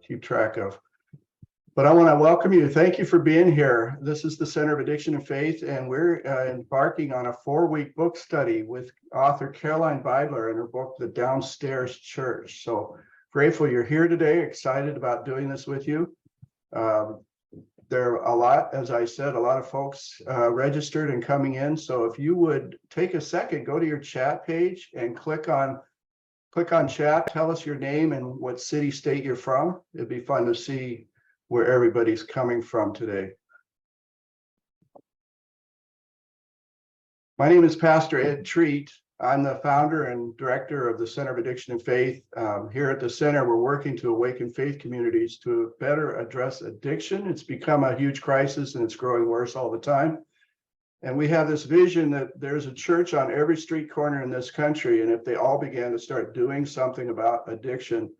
keep track of. But I want to welcome you. Thank you for being here. This is the Center of Addiction and Faith, and we're embarking on a 4-week book study with author Caroline Beidler and her book, The Downstairs Church. So grateful you're here today, excited about doing this with you. There are a lot, as I said, a lot of folks registered and coming in. So if you would take a second, go to your chat page and click on chat, tell us your name and what city, state you're from. It'd be fun to see where everybody's coming from today. My name is Pastor Ed Treat. I'm the founder and director of the Center of Addiction and Faith. Here at the center, we're working to awaken faith communities to better address addiction. It's become a huge crisis and it's growing worse all the time. And we have this vision that there's a church on every street corner in this country. And if they all began to start doing something about addiction,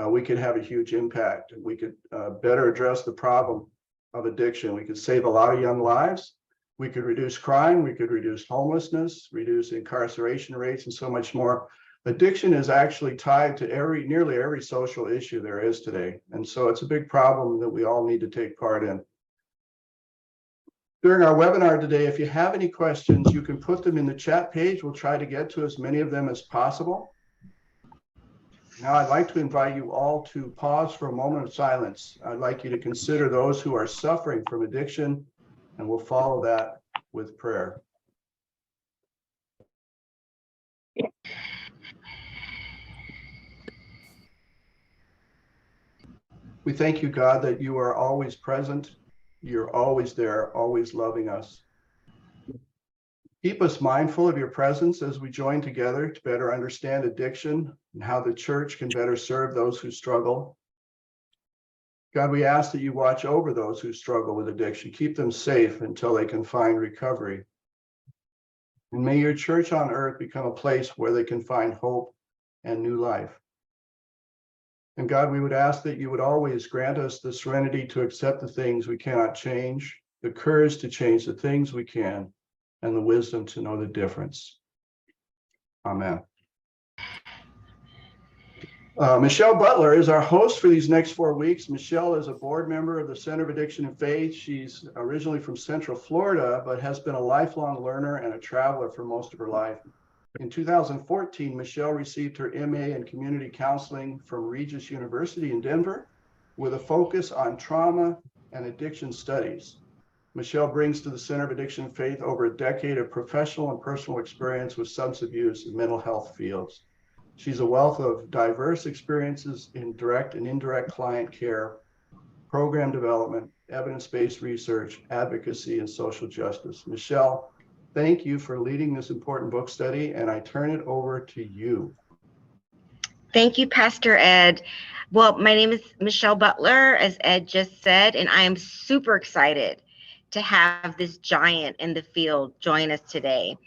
we could have a huge impact. We could better address the problem of addiction. We could save a lot of young lives. We could reduce crime, we could reduce homelessness, reduce incarceration rates, and so much more. Addiction is actually tied to nearly every social issue there is today. And so it's a big problem that we all need to take part in. During our webinar today, if you have any questions, you can put them in the chat page. We'll try to get to as many of them as possible. Now, I'd like to invite you all to pause for a moment of silence. I'd like you to consider those who are suffering from addiction, and we'll follow that with prayer. We thank you, God, that you are always present. You're always there, always loving us. Keep us mindful of your presence as we join together to better understand addiction and how the church can better serve those who struggle. God, we ask that you watch over those who struggle with addiction. Keep them safe until they can find recovery. And may your church on earth become a place where they can find hope and new life. And God, we would ask that you would always grant us the serenity to accept the things we cannot change, the courage to change the things we can, and the wisdom to know the difference. Amen. Michelle Butler is our host for these next 4 weeks. Michelle is a board member of the Center of Addiction and Faith. She's originally from Central Florida, but has been a lifelong learner and a traveler for most of her life. In 2014, Michelle received her MA in community counseling from Regis University in Denver with a focus on trauma and addiction studies. Michelle brings to the Center of Addiction and Faith over a decade of professional and personal experience with substance abuse and mental health fields. She's a wealth of diverse experiences in direct and indirect client care, program development, evidence-based research, advocacy, and social justice. Michelle, thank you for leading this important book study, and I turn it over to you. Thank you, Pastor Ed. Well, my name is Michelle Butler, as Ed just said, and I am super excited to have this giant in the field join us today.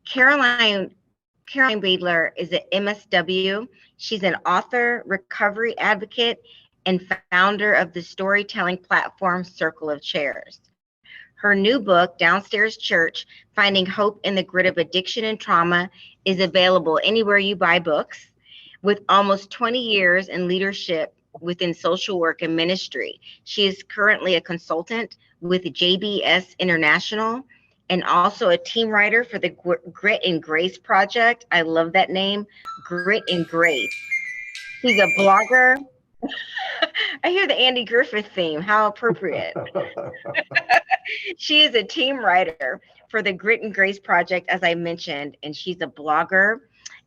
Caroline Beidler is an MSW. She's an author, recovery advocate, and founder of the storytelling platform Circle of Chairs. Her new book, Downstairs Church, Finding Hope in the Grit of Addiction and Trauma, is available anywhere you buy books. With almost 20 years in leadership within social work and ministry, she is currently a consultant with JBS International, and also a team writer for the Grit and Grace Project. I love that name, Grit and Grace. She's a blogger. I hear the Andy Griffith theme. How appropriate. She is a team writer for the Grit and Grace Project, as I mentioned, and she's a blogger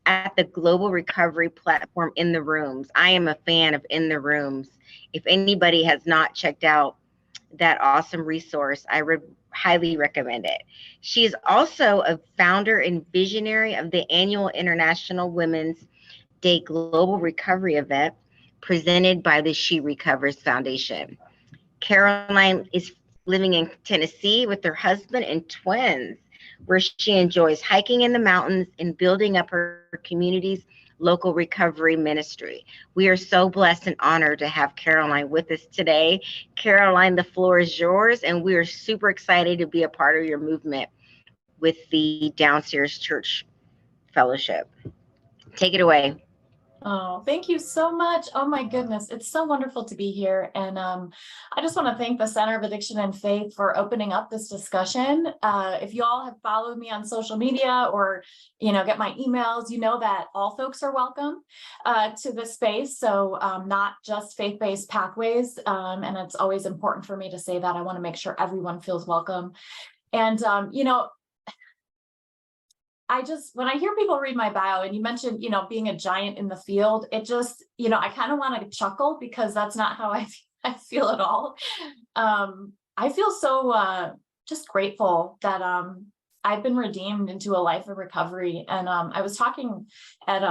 at the global recovery platform In the Rooms. I am a fan of In the Rooms. If anybody has not checked out that awesome resource, I would highly recommend it. She is also a founder and visionary of the annual International Women's Day Global Recovery event presented by the She Recovers Foundation. Caroline is living in Tennessee with her husband and twins, where she enjoys hiking in the mountains and building up her community's local recovery ministry. We are so blessed and honored to have Caroline with us today. Caroline, the floor is yours, and we are super excited to be a part of your movement with the Downstairs Church Fellowship. Take it away. Oh, thank you so much. Oh my goodness, it's so wonderful to be here. And I just want to thank the Center of Addiction and Faith for opening up this discussion. If you all have followed me on social media or, get my emails, you know that all folks are welcome to this space. So not just faith-based pathways. And it's always important for me to say that. I want to make sure everyone feels welcome. And, when I hear people read my bio and you mentioned, being a giant in the field, it just, I kind of want to chuckle because that's not how I feel at all. I feel so just grateful that I've been redeemed into a life of recovery. And I was talking at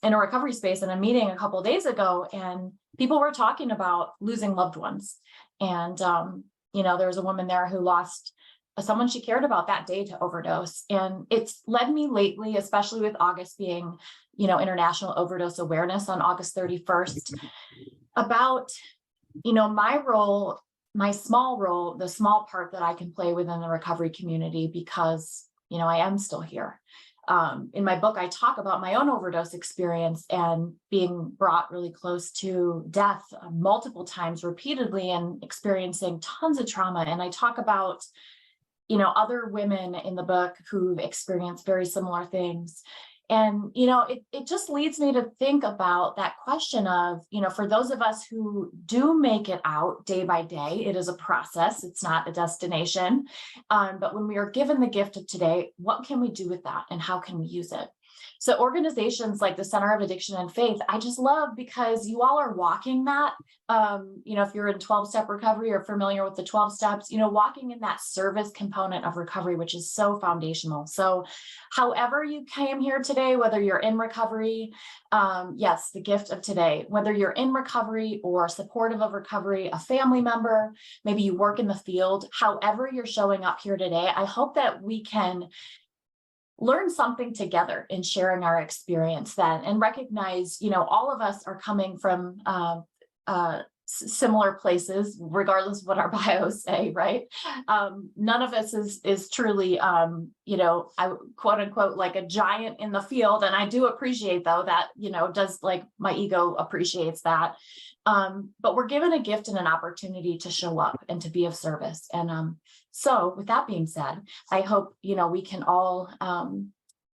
in a recovery space in a meeting a couple of days ago, and people were talking about losing loved ones. And, there was a woman there who lost someone she cared about that day to overdose. And it's led me lately, especially with August being, International Overdose Awareness on August 31st, about, my role, my small role, the small part that I can play within the recovery community, because, I am still here. In my book, I talk about my own overdose experience and being brought really close to death multiple times repeatedly and experiencing tons of trauma. And I talk about other women in the book who've experienced very similar things. And, it just leads me to think about that question of, for those of us who do make it out day by day, it is a process, it's not a destination. But when we are given the gift of today, what can we do with that and how can we use it? So organizations like the Center of Addiction and Faith, I just love because you all are walking that, if you're in 12-step recovery or familiar with the 12 steps, walking in that service component of recovery, which is so foundational. So however you came here today, whether you're in recovery, yes, the gift of today, whether you're in recovery or supportive of recovery, a family member, maybe you work in the field, however you're showing up here today, I hope that we can learn something together in sharing our experience then and recognize, all of us are coming from similar places, regardless of what our bios say, right? None of us is truly, I quote unquote, like a giant in the field. And I do appreciate though that, does like my ego appreciates that. But we're given a gift and an opportunity to show up and to be of service. And so with that being said, I hope, we can all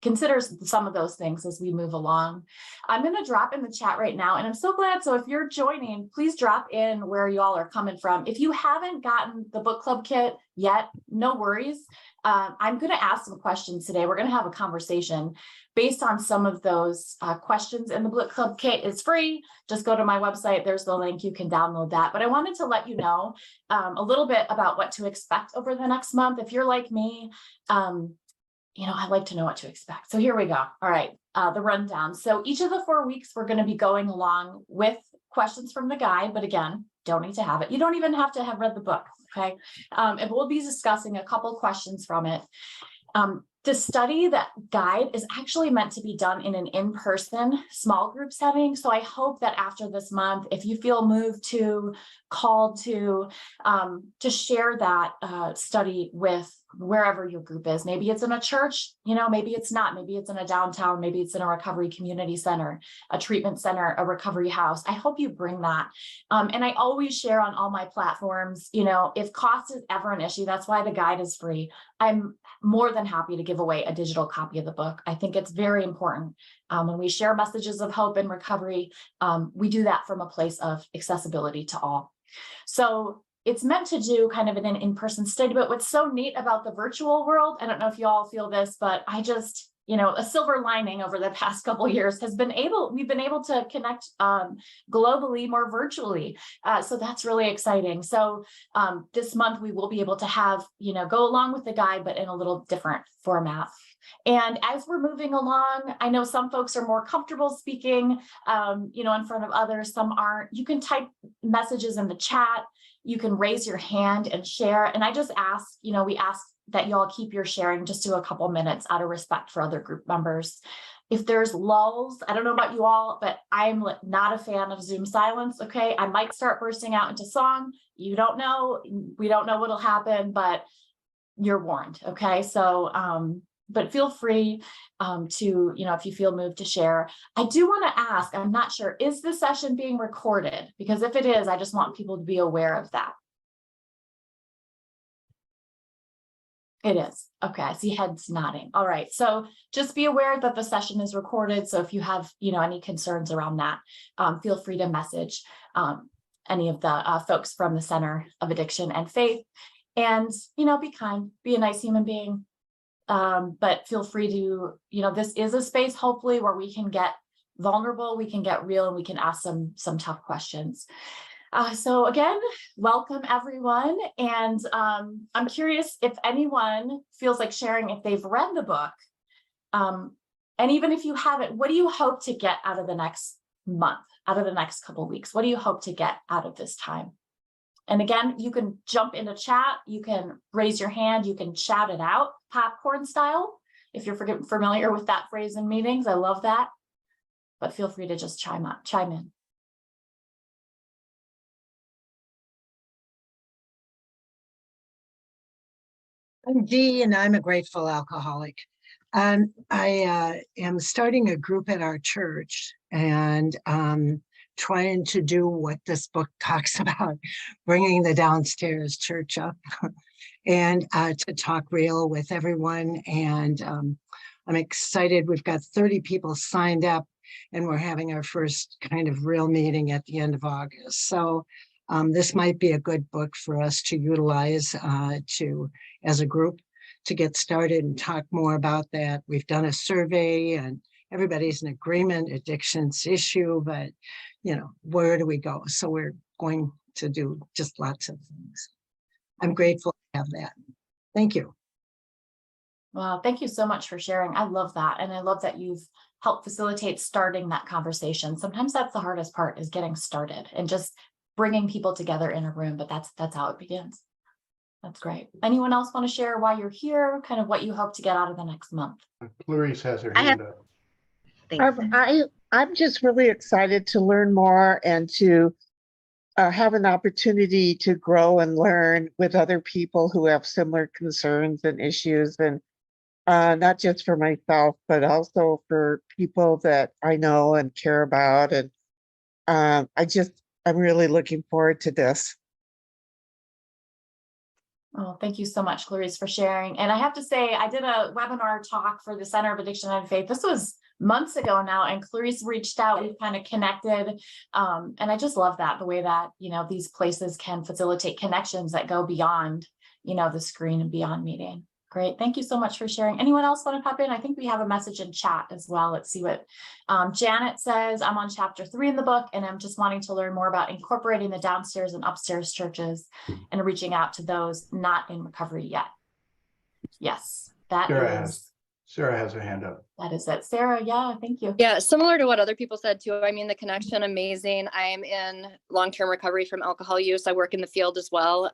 consider some of those things as we move along. I'm going to drop in the chat right now, and I'm so glad. So if you're joining, please drop in where you all are coming from. If you haven't gotten the book club kit yet, no worries. I'm going to ask some questions today. We're going to have a conversation based on some of those questions in the book club kit. It's free. Just go to my website. There's the link. You can download that. But I wanted to let you know a little bit about what to expect over the next month. If you're like me, I like to know what to expect. So here we go. All right, the rundown. So each of the 4 weeks, we're going to be going along with questions from the guide. But again, don't need to have it. You don't even have to have read the book. Okay. And we'll be discussing a couple questions from it. The study, that guide, is actually meant to be done in an in-person small group setting. So I hope that after this month, if you feel moved to, called to share that study with wherever your group is. Maybe it's in a church, maybe it's not, maybe it's in a downtown, maybe it's in a recovery community center, a treatment center, a recovery house. I hope you bring that. And I always share on all my platforms, if cost is ever an issue, that's why the guide is free. I'm more than happy to give away a digital copy of the book. I think it's very important. When we share messages of hope and recovery, we do that from a place of accessibility to all. So it's meant to do kind of an in-person study, but what's so neat about the virtual world, I don't know if you all feel this, but I just, a silver lining over the past couple of years we've been able to connect globally more virtually. So that's really exciting. So this month we will be able to have, go along with the guide, but in a little different format. And as we're moving along, I know some folks are more comfortable speaking, in front of others, some aren't. You can type messages in the chat. You can raise your hand and share. And I just ask, we ask that you all keep your sharing just to a couple minutes out of respect for other group members. If there's lulls, I don't know about you all, but I'm not a fan of Zoom silence. Okay. I might start bursting out into song. You don't know, we don't know what'll happen, but you're warned. Okay. So, but feel free to, if you feel moved to share. I do want to ask, I'm not sure, is the session being recorded? Because if it is, I just want people to be aware of that. It is. Okay, I see heads nodding. All right, so just be aware that the session is recorded. So if you have, any concerns around that, feel free to message any of the folks from the Center of Addiction and Faith. And, be kind, be a nice human being. But feel free to, this is a space, hopefully, where we can get vulnerable, we can get real, and we can ask some tough questions. So again, welcome everyone. And I'm curious if anyone feels like sharing if they've read the book. And even if you haven't, what do you hope to get out of the next month, out of the next couple of weeks? What do you hope to get out of this time? And again, you can jump into chat, you can raise your hand, you can shout it out, popcorn style, if you're familiar with that phrase in meetings. I love that. But feel free to just chime in. I'm Dee, and I'm a grateful alcoholic. I am starting a group at our church and trying to do what this book talks about, bringing the downstairs church up and to talk real with everyone. And I'm excited. We've got 30 people signed up, and we're having our first kind of real meeting at the end of August. So this might be a good book for us to utilize as a group to get started and talk more about that. We've done a survey and everybody's in agreement, addiction's issue, but where do we go? So we're going to do just lots of things. I'm grateful to have that. Thank you. Well, thank you so much for sharing. I love that. And I love that you've helped facilitate starting that conversation. Sometimes that's the hardest part, is getting started and just bringing people together in a room, but that's how it begins. That's great. Anyone else want to share why you're here, kind of what you hope to get out of the next month? Clarice has her hand up. Thanks. I'm just really excited to learn more and to have an opportunity to grow and learn with other people who have similar concerns and issues, and not just for myself, but also for people that I know and care about. And I'm really looking forward to this. Oh, thank you so much, Clarice, for sharing. And I have to say, I did a webinar talk for the Center of Addiction and Faith. This was months ago now, and Clarice reached out, we kind of connected. And I just love that, the way that, these places can facilitate connections that go beyond, the screen and beyond meeting. Great. Thank you so much for sharing. Anyone else want to pop in? I think we have a message in chat as well. Let's see what Janet says. I'm on chapter 3 in the book, and I'm just wanting to learn more about incorporating the downstairs and upstairs churches and reaching out to those not in recovery yet. Yes, Sarah has her hand up. That is it. Sarah, yeah, thank you. Yeah, similar to what other people said too. I mean, the connection, amazing. I am in long-term recovery from alcohol use. I work in the field as well.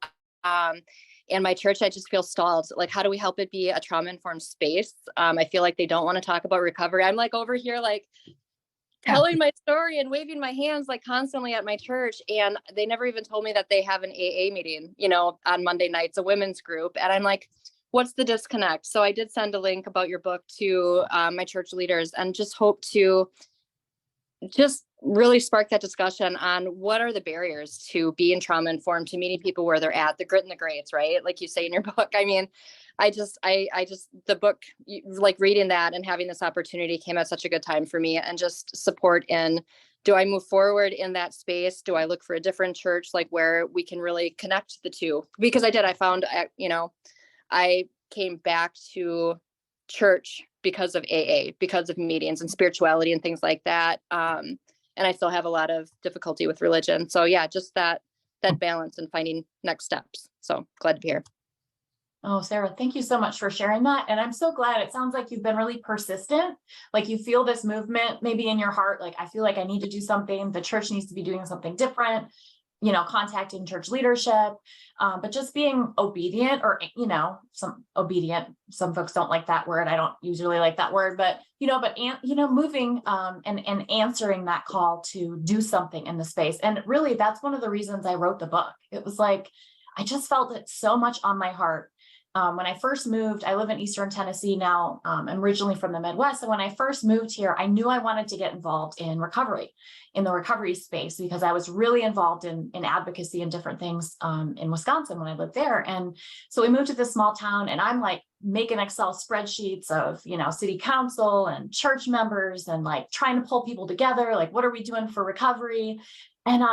And my church, I just feel stalled. Like, how do we help it be a trauma-informed space? I feel like they don't want to talk about recovery. I'm like over here, like telling my story and waving my hands like constantly at my church. And they never even told me that they have an AA meeting, on Monday nights, a women's group. And I'm like, what's the disconnect? So I did send a link about your book to my church leaders, and just hope to just really spark that discussion on what are the barriers to being trauma informed, to meeting people where they're at, the grit and the grades, right? Like you say in your book. I mean, I just, the book, like reading that and having this opportunity came at such a good time for me, and just support in, do I move forward in that space? Do I look for a different church, like where we can really connect the two? Because I found, I came back to church because of AA, because of meetings and spirituality and things like that. And I still have a lot of difficulty with religion. So yeah, just that balance and finding next steps. So glad to be here. Oh, Sarah, thank you so much for sharing that. And I'm so glad. It sounds like you've been really persistent. Like you feel this movement maybe in your heart. Like, I feel like I need to do something. The church needs to be doing something different, contacting church leadership, but just being obedient, or, some folks don't like that word. I don't usually like that word, but, moving and answering that call to do something in the space. And really, that's one of the reasons I wrote the book. It was like, I just felt it so much on my heart When I first moved, I live in Eastern Tennessee now. I'm originally from the Midwest. And when I first moved here, I knew I wanted to get involved in recovery, in the recovery space, because I was really involved in advocacy and different things in Wisconsin when I lived there. And so we moved to this small town, and I'm like making Excel spreadsheets of, city council and church members, and like trying to pull people together. Like, what are we doing for recovery? And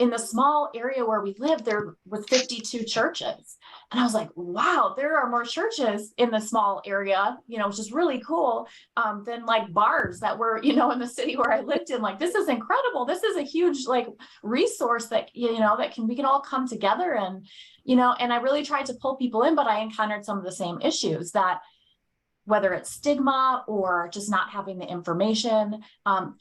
in the small area where we lived, there was 52 churches. And I was like, wow, there are more churches in the small area, which is really cool, than like bars that were, in the city where I lived in. Like, this is incredible. This is a huge like resource that, we can all come together and, and I really tried to pull people in, but I encountered some of the same issues, that whether it's stigma or just not having the information,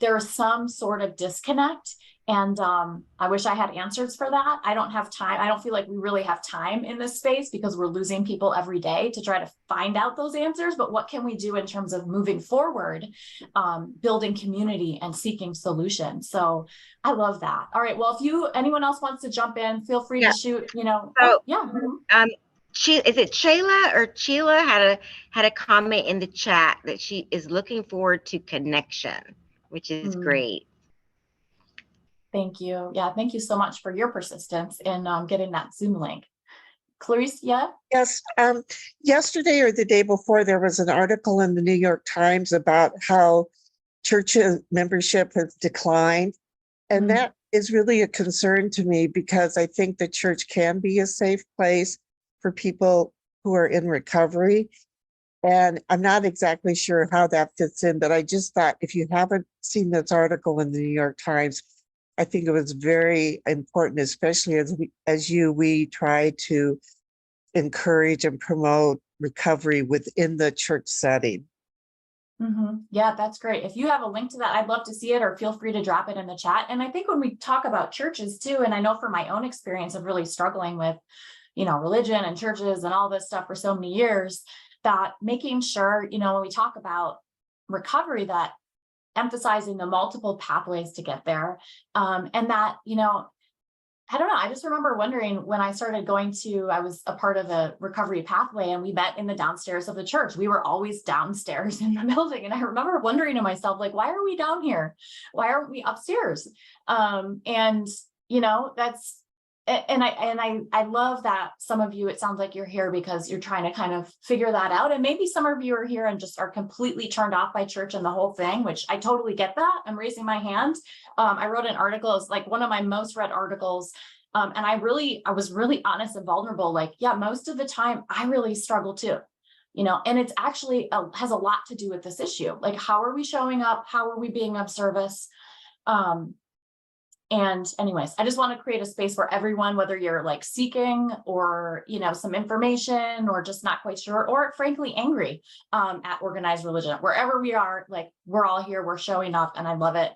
there is some sort of disconnect. And I wish I had answers for that. I don't have time. I don't feel like we really have time in this space, because we're losing people every day to try to find out those answers. But what can we do in terms of moving forward, building community and seeking solutions? So I love that. All right. Well, if anyone else wants to jump in, feel free to shoot, So, yeah. Is it Shayla or Sheila had a comment in the chat that she is looking forward to connection, which is great. Thank you. Yeah, thank you so much for your persistence in getting that Zoom link. Clarice, yeah? Yes. Yesterday or the day before, there was an article in the New York Times about how church membership has declined. And that is really a concern to me, because I think the church can be a safe place for people who are in recovery. And I'm not exactly sure how that fits in, but I just thought, if you haven't seen this article in the New York Times, I think it was very important, especially as we try to encourage and promote recovery within the church setting. Yeah, that's great. If you have a link to that, I'd love to see it, or feel free to drop it in the chat. And I think when we talk about churches too, and I know from my own experience of really struggling with, religion and churches and all this stuff for so many years, that making sure, when we talk about recovery, that emphasizing the multiple pathways to get there. And that, I don't know, I just remember wondering when I started I was a part of a recovery pathway, and we met in the downstairs of the church. We were always downstairs in the building. And I remember wondering to myself, like, why are we down here? Why aren't we upstairs? I love that some of you, it sounds like you're here because you're trying to kind of figure that out. And maybe some of you are here and just are completely turned off by church and the whole thing, which I totally get that. I'm raising my hand. I wrote an article, it's like one of my most read articles. And I was really honest and vulnerable. Like, yeah, most of the time I really struggle too, and it's actually has a lot to do with this issue. Like, how are we showing up? How are we being of service? And anyways, I just want to create a space for everyone, whether you're like seeking or, some information, or just not quite sure, or frankly, angry at organized religion, wherever we are, like, we're all here, we're showing up, and I love it.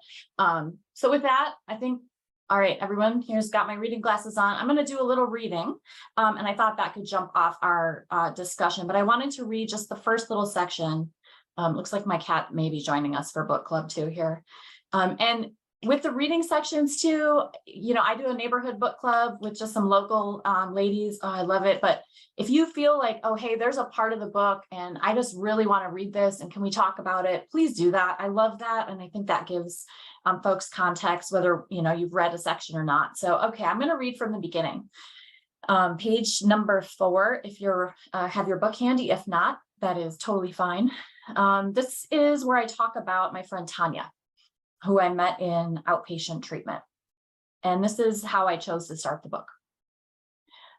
So with that, I think, all right, everyone, here's got my reading glasses on. I'm going to do a little reading. And I thought that could jump off our discussion, but I wanted to read just the first little section. Looks like my cat may be joining us for book club too here. And with the reading sections too, I do a neighborhood book club with just some local ladies. Oh, I love it. But if you feel like, oh, hey, there's a part of the book and I just really want to read this, and can we talk about it? Please do that. I love that. And I think that gives folks context, whether, you've read a section or not. So, okay, I'm going to read from the beginning. Page number 4, if you're have your book handy. If not, that is totally fine. This is where I talk about my friend Tanya, who I met in outpatient treatment. And this is how I chose to start the book.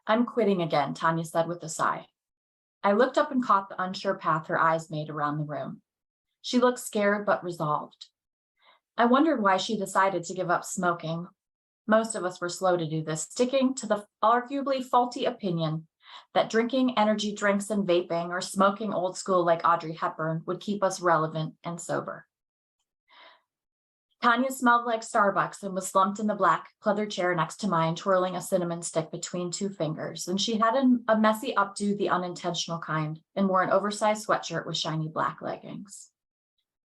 I'm quitting again, Tanya said with a sigh. I looked up and caught the unsure path her eyes made around the room. She looked scared but resolved. I wondered why she decided to give up smoking. Most of us were slow to do this, sticking to the arguably faulty opinion that drinking energy drinks and vaping, or smoking old school like Audrey Hepburn, would keep us relevant and sober. Tanya smelled like Starbucks and was slumped in the black pleather chair next to mine, twirling a cinnamon stick between 2 fingers. And she had a messy updo, the unintentional kind, and wore an oversized sweatshirt with shiny black leggings.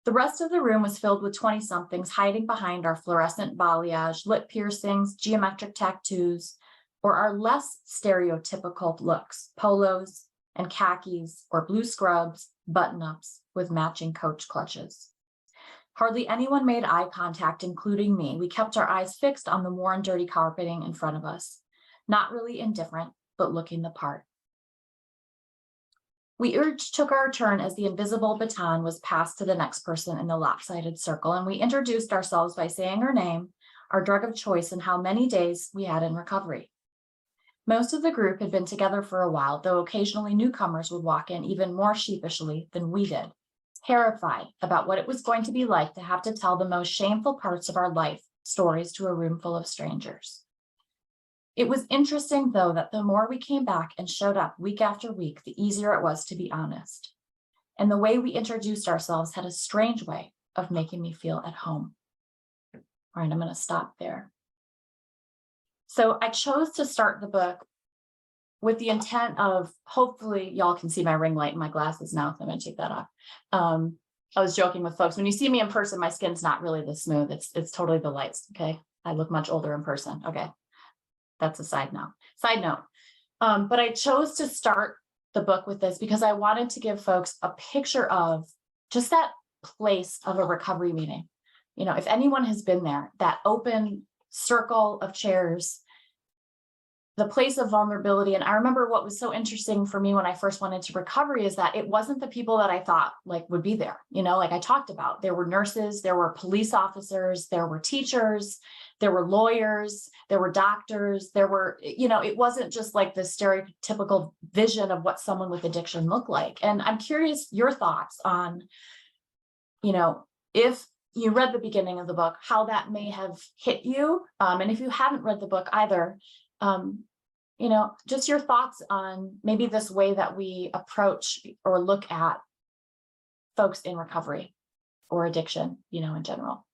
The rest of the room was filled with 20-somethings hiding behind our fluorescent balayage, lip piercings, geometric tattoos, or our less stereotypical looks, polos, and khakis or blue scrubs, button-ups with matching coach clutches. Hardly anyone made eye contact, including me. We kept our eyes fixed on the worn, dirty carpeting in front of us, not really indifferent, but looking the part. We each took our turn as the invisible baton was passed to the next person in the lopsided circle, and we introduced ourselves by saying our name, our drug of choice, and how many days we had in recovery. Most of the group had been together for a while, though occasionally newcomers would walk in even more sheepishly than we did, terrified about what it was going to be like to have to tell the most shameful parts of our life stories to a room full of strangers. It was interesting, though, that the more we came back and showed up week after week, the easier it was to be honest. And the way we introduced ourselves had a strange way of making me feel at home. All right, I'm going to stop there. So I chose to start the book with the intent of, hopefully y'all can see my ring light in my glasses now, so I'm going to take that off. I was joking with folks, when you see me in person, my skin's not really this smooth. It's totally the lights, okay? I look much older in person, okay? That's a side note. But I chose to start the book with this because I wanted to give folks a picture of just that place of a recovery meeting. You know, if anyone has been there, that open circle of chairs, the place of vulnerability. And I remember what was so interesting for me when I first went into recovery is that it wasn't the people that I thought like would be there. You know, like I talked about, there were nurses, there were police officers, there were teachers, there were lawyers, there were doctors, there were, you know, it wasn't just like the stereotypical vision of what someone with addiction looked like. And I'm curious your thoughts on, you know, if you read the beginning of the book, how that may have hit you. And if you haven't read the book either, you know, just your thoughts on maybe this way that we approach or look at folks in recovery or addiction, you know, in general.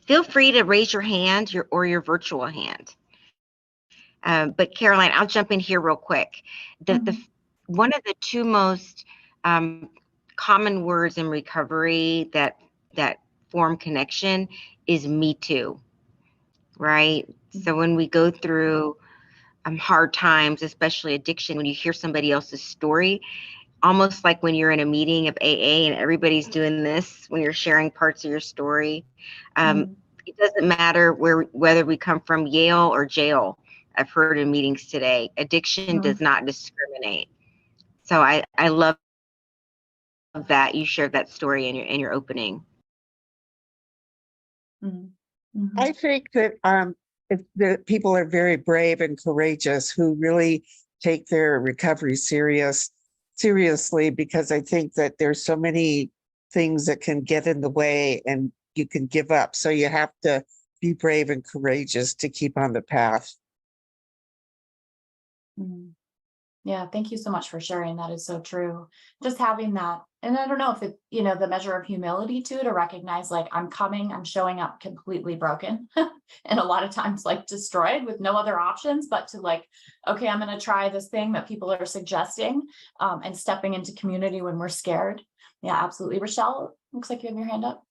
Feel free to raise your hand or your virtual hand. But Caroline, I'll jump in here real quick. One of the two most common words in recovery that form connection is me too, right? So when we go through hard times, especially addiction, when you hear somebody else's story, almost like when you're in a meeting of AA and everybody's doing this, when you're sharing parts of your story, it doesn't matter whether we come from Yale or jail. I've heard in meetings today, addiction does not discriminate. So I love that you shared that story in your opening. I think that if the people are very brave and courageous who really take their recovery seriously, because I think that there's so many things that can get in the way and you can give up. So you have to be brave and courageous to keep on the path. Yeah, thank you so much for sharing. That is so true. Just having that, and I don't know if it, you know, the measure of humility too, to recognize like I'm coming, I'm showing up completely broken and a lot of times like destroyed with no other options, but to like, okay, I'm going to try this thing that people are suggesting and stepping into community when we're scared. Yeah, absolutely. Rochelle, looks like you have your hand up.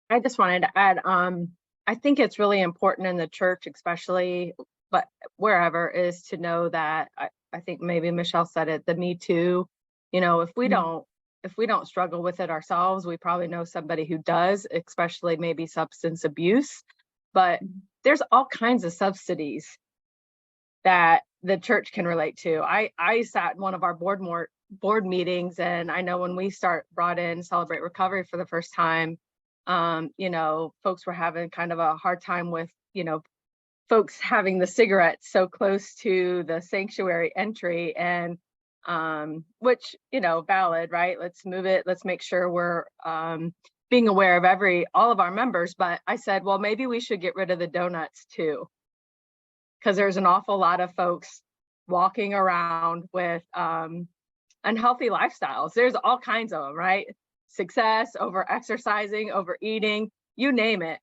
I just wanted to add, I think it's really important in the church, especially, but wherever, is to know that I think maybe Michelle said it, the Me Too, you know, if we don't struggle with it ourselves, we probably know somebody who does, especially maybe substance abuse. But there's all kinds of subsidies that the church can relate to. I sat in one of our board meetings, and I know when we brought in Celebrate Recovery for the first time, you know, folks were having kind of a hard time with, you know, folks having the cigarettes so close to the sanctuary entry, and which, you know, valid, right? Let's move it. Let's make sure we're being aware of all of our members. But I said, well, maybe we should get rid of the donuts too, because there's an awful lot of folks walking around with unhealthy lifestyles. There's all kinds of them, right? Success, over exercising, overeating, you name it.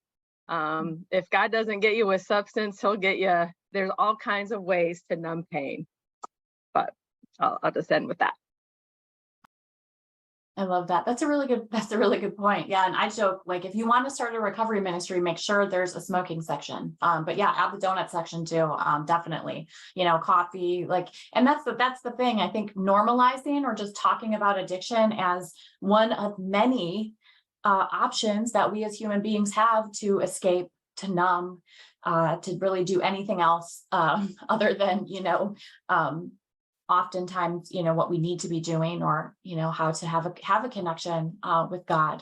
If God doesn't get you with substance, he'll get you. There's all kinds of ways to numb pain. But I'll just end with that. I love that. That's a really good point. Yeah. And I joke, like, if you want to start a recovery ministry, make sure there's a smoking section. But yeah, add the donut section too. Definitely, coffee, like, and that's the thing. I think normalizing or just talking about addiction as one of many options that we as human beings have to escape, to numb, to really do anything else other than, oftentimes, what we need to be doing, or, how to have a connection with God.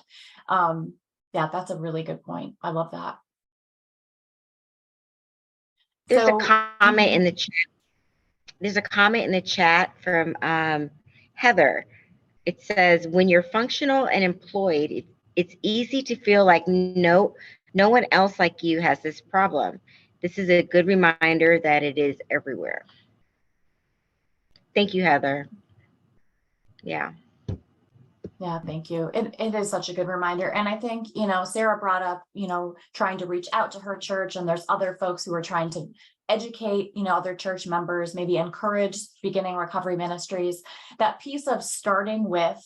Yeah, that's a really good point. I love that. There's So- a comment in the chat. There's a comment in the chat from Heather. It says, when you're functional and employed, it's easy to feel like no one else like you has this problem. This is a good reminder that it is everywhere. Thank you, Heather. Yeah. Yeah, thank you. It is such a good reminder. And I think, Sarah brought up, trying to reach out to her church, and there's other folks who are trying to educate, other church members, maybe encourage beginning recovery ministries. That piece of starting with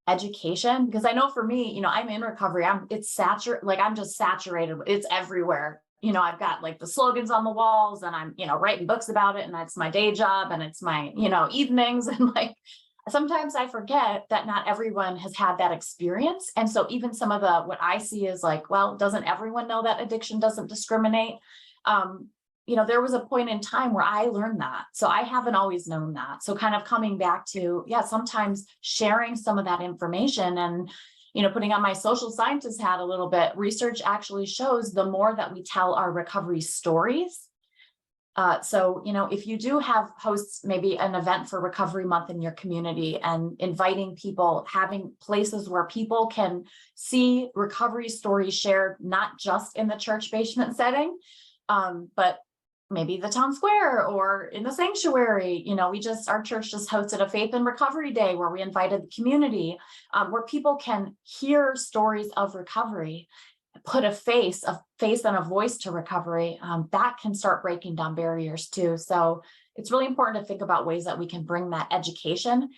education, because I know for me, I'm in recovery. I'm just saturated. It's everywhere. I've got like the slogans on the walls, and I'm, writing books about it, and that's my day job, and it's my, evenings, and like, sometimes I forget that not everyone has had that experience. And so even some of what I see is like, well, doesn't everyone know that addiction doesn't discriminate? There was a point in time where I learned that. So I haven't always known that. So kind of coming back to, sometimes sharing some of that information and, putting on my social scientist hat a little bit. Research actually shows the more that we tell our recovery stories. So, if you do have hosts, maybe an event for Recovery Month in your community, and inviting people, having places where people can see recovery stories shared, not just in the church basement setting, but maybe the town square or in the sanctuary. Our church just hosted a Faith and Recovery Day where we invited the community, where people can hear stories of recovery, put a face and a voice to recovery. That can start breaking down barriers too. So it's really important to think about ways that we can bring that education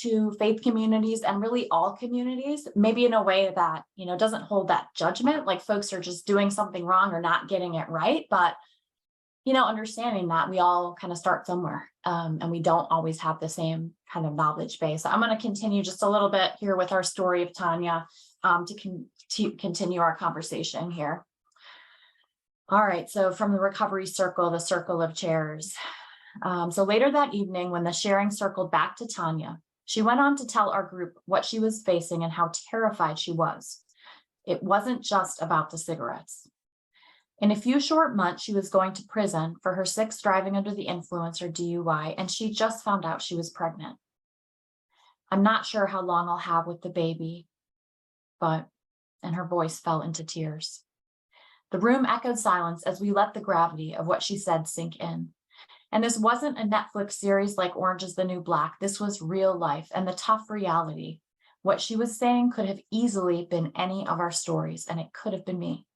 to faith communities, and really all communities, maybe in a way that, doesn't hold that judgment, like folks are just doing something wrong or not getting it right. But, understanding that we all kind of start somewhere, and we don't always have the same kind of knowledge base. So I'm going to continue just a little bit here with our story of Tanya, to continue our conversation here. All right, so from the recovery circle, the circle of chairs. So later that evening, when the sharing circled back to Tanya, she went on to tell our group what she was facing and how terrified she was. It wasn't just about the cigarettes. In a few short months, she was going to prison for her 6th driving under the influence, or DUI, and she just found out she was pregnant. I'm not sure how long I'll have with the baby, and her voice fell into tears. The room echoed silence as we let the gravity of what she said sink in. And this wasn't a Netflix series like Orange is the New Black. This was real life and the tough reality. What she was saying could have easily been any of our stories, and it could have been me.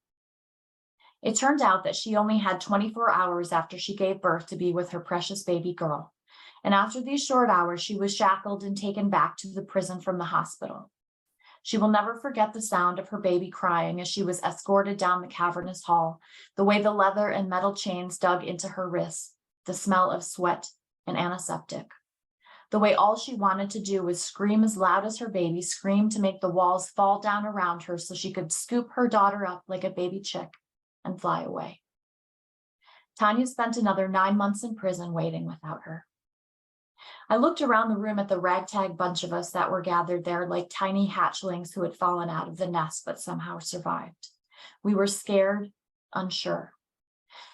It turned out that she only had 24 hours after she gave birth to be with her precious baby girl. And after these short hours, she was shackled and taken back to the prison from the hospital. She will never forget the sound of her baby crying as she was escorted down the cavernous hall, the way the leather and metal chains dug into her wrists, the smell of sweat and antiseptic. The way all she wanted to do was scream as loud as her baby screamed, to make the walls fall down around her so she could scoop her daughter up like a baby chick and fly away. Tanya spent another 9 months in prison waiting without her. I looked around the room at the ragtag bunch of us that were gathered there like tiny hatchlings who had fallen out of the nest but somehow survived. We were scared, unsure.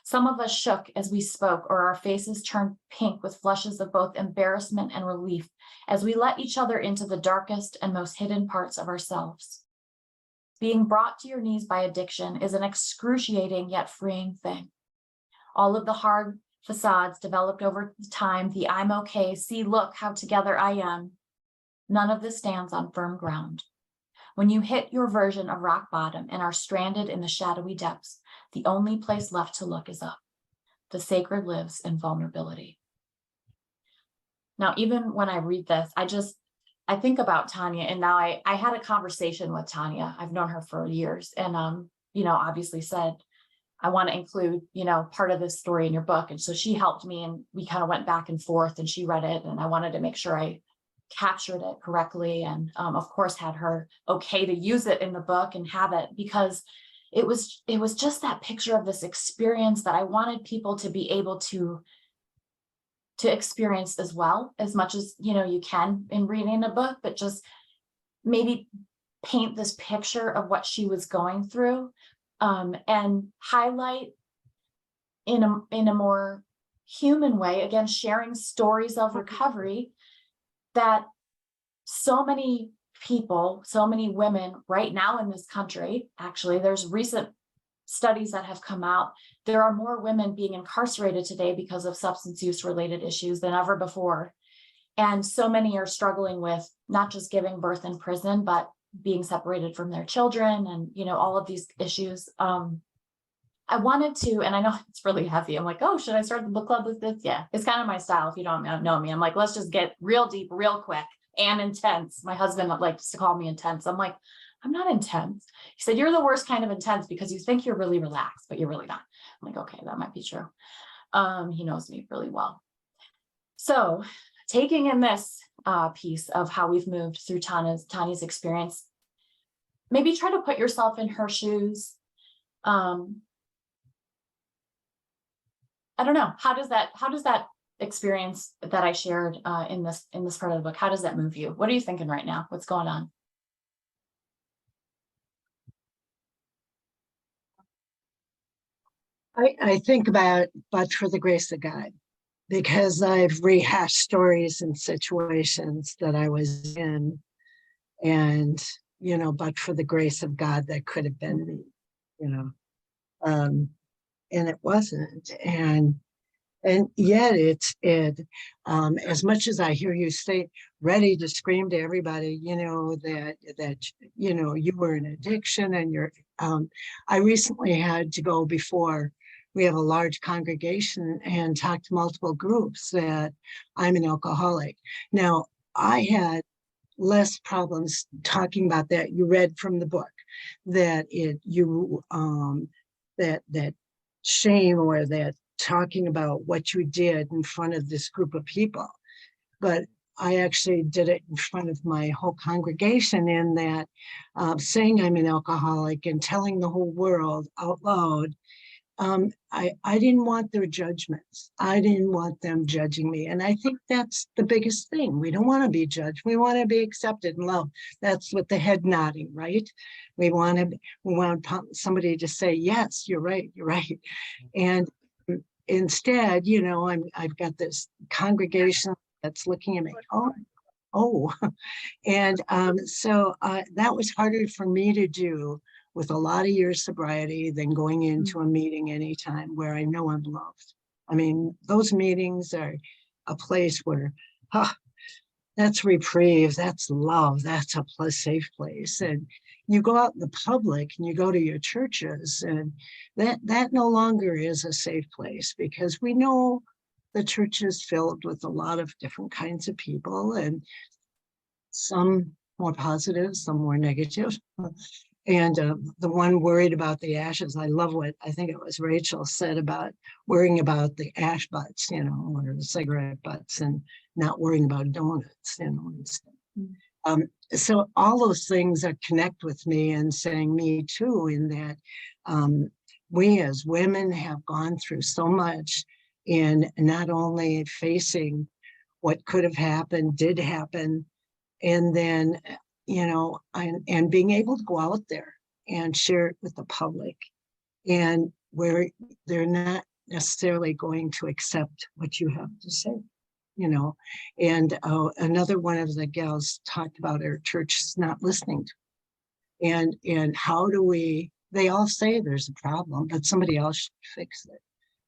Some of us shook as we spoke, or our faces turned pink with flushes of both embarrassment and relief as we let each other into the darkest and most hidden parts of ourselves. Being brought to your knees by addiction is an excruciating yet freeing thing. All of the hard facades developed over time, the I'm okay, see, look how together I am, none of this stands on firm ground. When you hit your version of rock bottom and are stranded in the shadowy depths, the only place left to look is up. The sacred lives in vulnerability. Now, even when I read this, I think about Tanya, and now I had a conversation with Tanya. I've known her for years, and you know, obviously said, I want to include, you know, part of this story in your book. And so she helped me, and we kind of went back and forth, and she read it, and I wanted to make sure I captured it correctly, and of course had her okay to use it in the book and have it, because it was just that picture of this experience that I wanted people to be able to experience as well, as much as, you know, you can in reading a book, but just maybe paint this picture of what she was going through, and highlight in a more human way, again, sharing stories of recovery, that so many people, so many women right now in this country, actually, there's recent studies that have come out, there are more women being incarcerated today because of substance use related issues than ever before. And so many are struggling with not just giving birth in prison, but being separated from their children, and, you know, all of these issues. I wanted to, and I know it's really heavy. I'm like, oh, should I start the book club with this? Yeah, it's kind of my style. If you don't know me, I'm like, let's just get real deep, real quick and intense. My husband likes to call me intense. I'm like, I'm not intense. He said, you're the worst kind of intense because you think you're really relaxed, but you're really not. I'm like, okay, that might be true. He knows me really well. So taking in this piece of how we've moved through Tanya's experience, maybe try to put yourself in her shoes. I don't know, how does that experience that I shared in this part of the book, how does that move you? What are you thinking right now? What's going on? I think about, but for the grace of God, because I've rehashed stories and situations that I was in, and, you know, but for the grace of God, that could have been me, you know, and it wasn't. And yet as much as I hear you say, ready to scream to everybody, you know, that, you know, you were in addiction, and I recently had to go, before we have a large congregation, and talk to multiple groups, that I'm an alcoholic. Now, I had less problems talking about that. You read from the book that that shame, or that talking about what you did in front of this group of people. But I actually did it in front of my whole congregation, in that saying I'm an alcoholic and telling the whole world out loud. I didn't want their judgments. I didn't want them judging me. And I think that's the biggest thing. We don't want to be judged. We want to be accepted and loved. That's what the head nodding, right? We want somebody to say, yes, you're right, you're right. And instead, you know, I've got this congregation that's looking at me, oh. And so that was harder for me to do, with a lot of years sobriety, than going into a meeting anytime where I know I'm loved. I mean, those meetings are a place where, that's reprieve, that's love, that's a safe place. And you go out in the public, and you go to your churches, and that no longer is a safe place, because we know the church is filled with a lot of different kinds of people, and some more positive, some more negative. And the one worried about the ashes, I love what, I think it was Rachel said about worrying about the ash butts, you know, or the cigarette butts, and not worrying about donuts, you know, and stuff. So all those things that connect with me, and saying me too, in that we as women have gone through so much in not only facing what could have happened, did happen, and then, you know, and being able to go out there and share it with the public, and where they're not necessarily going to accept what you have to say, you know. And another one of the gals talked about her church is not listening to, and how do we, they all say there's a problem, but somebody else should fix it.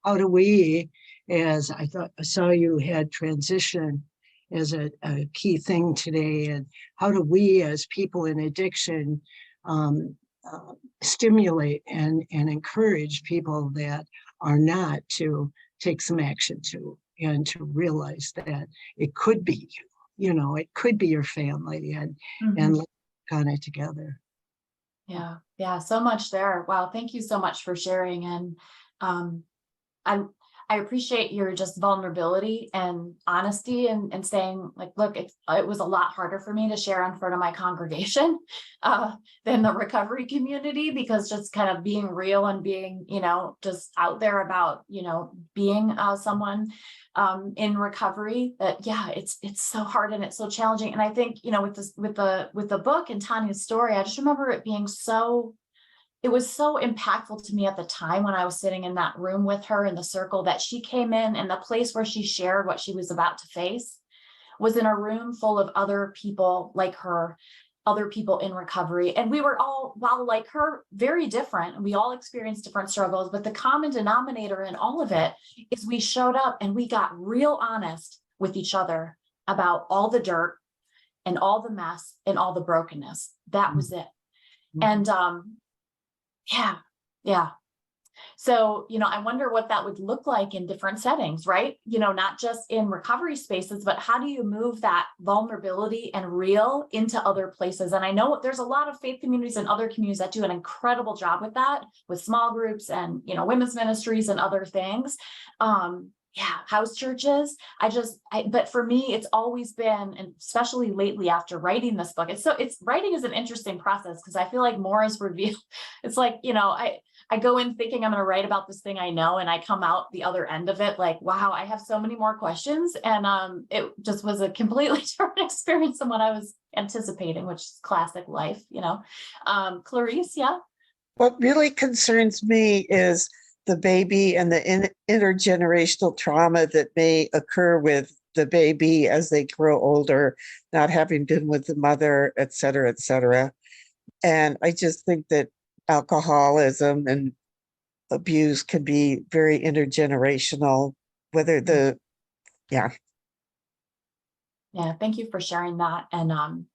How do we, as I saw you had transition as a key thing today, and how do we as people in addiction stimulate and encourage people that are not, to take some action, to, and to realize that it could be you, it could be your family, and Mhm. look on it together. Yeah, yeah, so much there. Wow, thank you so much for sharing. And um, I I appreciate your just vulnerability and honesty, and saying like, look, it was a lot harder for me to share in front of my congregation than the recovery community, because just kind of being real and being, just out there about, being someone in recovery, that yeah, it's so hard and it's so challenging. And I think, with this, with the book and Tanya's story, I just remember it being it was so impactful to me at the time when I was sitting in that room with her in the circle, that she came in, and the place where she shared what she was about to face was in a room full of other people like her, other people in recovery. And we were all, while like her, very different, and we all experienced different struggles, but the common denominator in all of it is we showed up and we got real honest with each other about all the dirt and all the mess and all the brokenness. That was it. And yeah, yeah. So, I wonder what that would look like in different settings, right? Not just in recovery spaces, but how do you move that vulnerability and real into other places? And I know there's a lot of faith communities and other communities that do an incredible job with that, with small groups and, women's ministries and other things. Yeah, house churches. But for me, it's always been, and especially lately after writing this book, writing is an interesting process, because I feel like more is revealed. It's like, I go in thinking I'm going to write about this thing I know, and I come out the other end of it like, wow, I have so many more questions. And it just was a completely different experience than what I was anticipating, which is classic life, Clarice, yeah. What really concerns me is the baby and the intergenerational trauma that may occur with the baby as they grow older, not having been with the mother, et cetera, et cetera. And I just think that alcoholism and abuse can be very intergenerational, yeah. Yeah, thank you for sharing that. And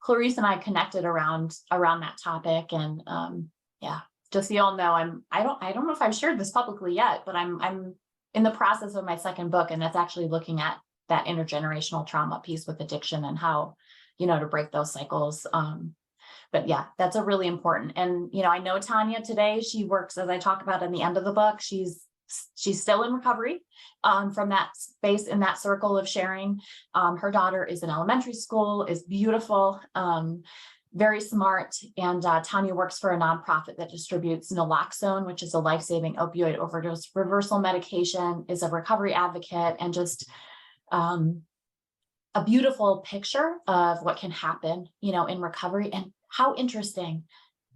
Clarice and I connected around that topic. And yeah, just so you all know, I don't know if I've shared this publicly yet, but I'm in the process of my second book, and that's actually looking at that intergenerational trauma piece with addiction and how, to break those cycles. But yeah, that's a really important. And, I know Tanya today, she works, as I talk about in the end of the book, she's still in recovery from that space, in that circle of sharing. Her daughter is in elementary school, is beautiful, very smart. And Tanya works for a nonprofit that distributes naloxone, which is a life-saving opioid overdose reversal medication, is a recovery advocate, and just a beautiful picture of what can happen, in recovery. And how interesting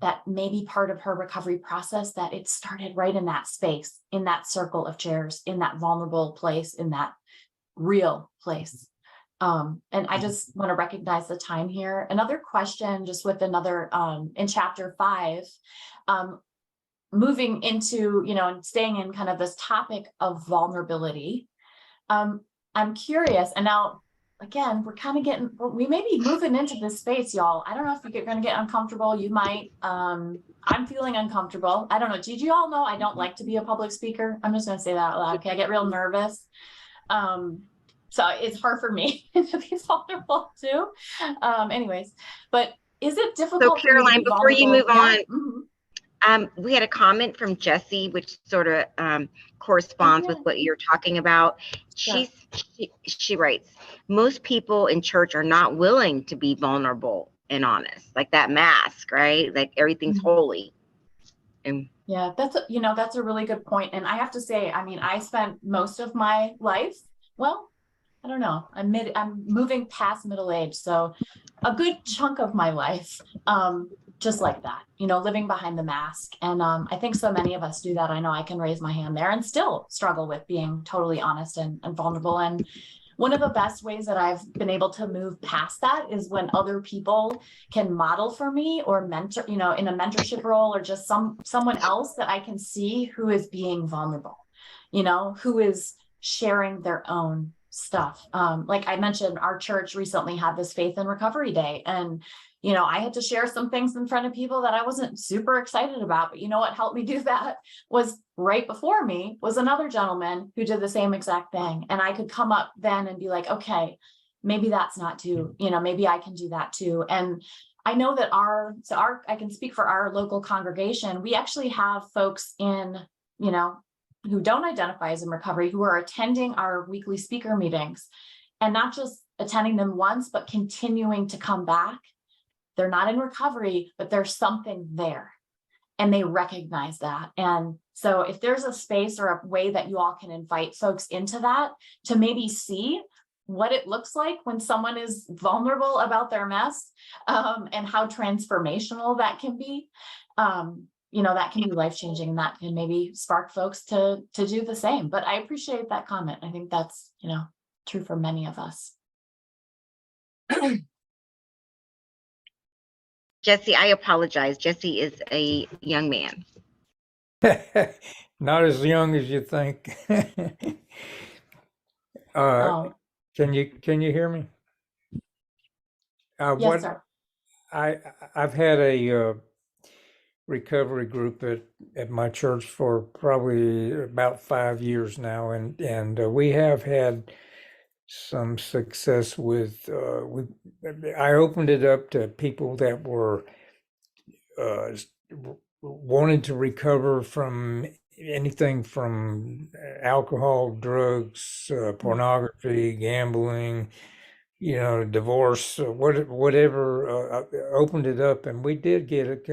that maybe part of her recovery process, that it started right in that space, in that circle of chairs, in that vulnerable place, in that real place. And I just want to recognize the time here. Another question, just with another, in chapter 5, moving into, and staying in kind of this topic of vulnerability. I'm curious, and now, again, we're kind of we may be moving into this space, y'all. I don't know if you're going to get uncomfortable. You might. I'm feeling uncomfortable. I don't know. Did you all know I don't like to be a public speaker? I'm just going to say that out loud. Okay, I get real nervous. So it's hard for me to be vulnerable too. Anyways, but is it difficult? So Caroline, before you move on, we had a comment from Jessie, which sort of corresponds with what you're talking about. She writes, most people in church are not willing to be vulnerable and honest, like that mask, right? Like everything's holy. And yeah, that's a really good point. And I have to say, I spent most of my life, well, I don't know, I'm moving past middle age, so a good chunk of my life, just like that, living behind the mask. And I think so many of us do that. I know I can raise my hand there and still struggle with being totally honest and vulnerable. And one of the best ways that I've been able to move past that is when other people can model for me, or mentor, in a mentorship role, or just someone else that I can see who is being vulnerable, who is sharing their own stuff. Like I mentioned, our church recently had this Faith and Recovery Day, and I had to share some things in front of people that I wasn't super excited about. But what helped me do that was, right before me was another gentleman who did the same exact thing. And I could come up then and be like, okay, maybe that's not too, maybe I can do that too. And I know that I can speak for our local congregation. We actually have folks in, who don't identify as in recovery, who are attending our weekly speaker meetings, and not just attending them once, but continuing to come back. They're not in recovery, but there's something there, and they recognize that. And so if there's a space or a way that you all can invite folks into that, to maybe see what it looks like when someone is vulnerable about their mess, and how transformational that can be, that can be life-changing, and that can maybe spark folks to do the same. But I appreciate that comment. I think that's, true for many of us. Jesse, I apologize. Jesse is a young man. Not as young as you think. Oh, Can you hear me? yes, sir. I've had a recovery group at my church for probably about 5 years now, and we have had some success with I opened it up to people that were wanted to recover from anything from alcohol, drugs, pornography, gambling, divorce, whatever. Opened it up, and we did get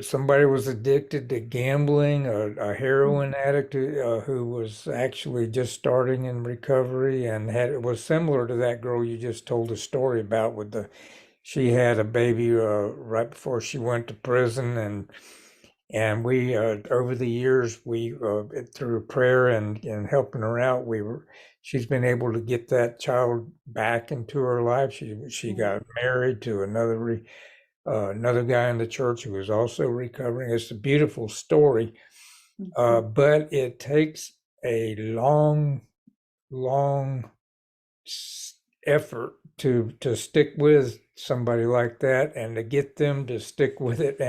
somebody was addicted to gambling, a heroin addict who was actually just starting in recovery, and it was similar to that girl you just told a story about she had a baby right before she went to prison, and we over the years we through prayer and helping her out, she's been able to get that child back into her life. She got married to another guy in the church who was also recovering. It's a beautiful story, but it takes a long effort to stick with somebody like that, and to get them to stick with it,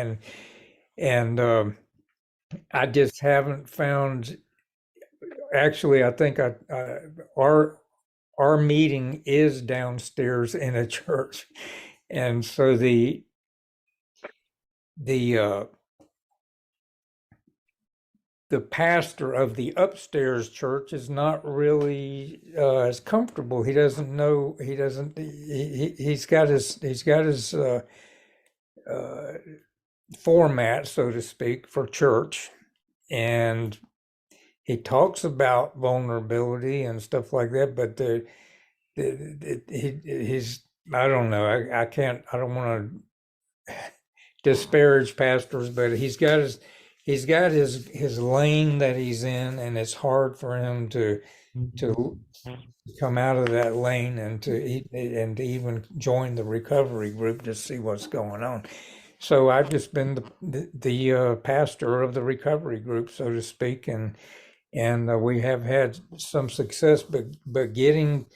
and I just haven't found. Actually, I think our meeting is downstairs in a church, and so the pastor of the upstairs church is not really as comfortable. He doesn't know. He's got his format, so to speak, for church, and he talks about vulnerability and stuff like that. But he's I don't know. I don't want to disparage pastors, but he's got his lane that he's in, and it's hard for him to come out of that lane and to even join the recovery group to see what's going on. So I've just been the pastor of the recovery group, so to speak, and we have had some success, but getting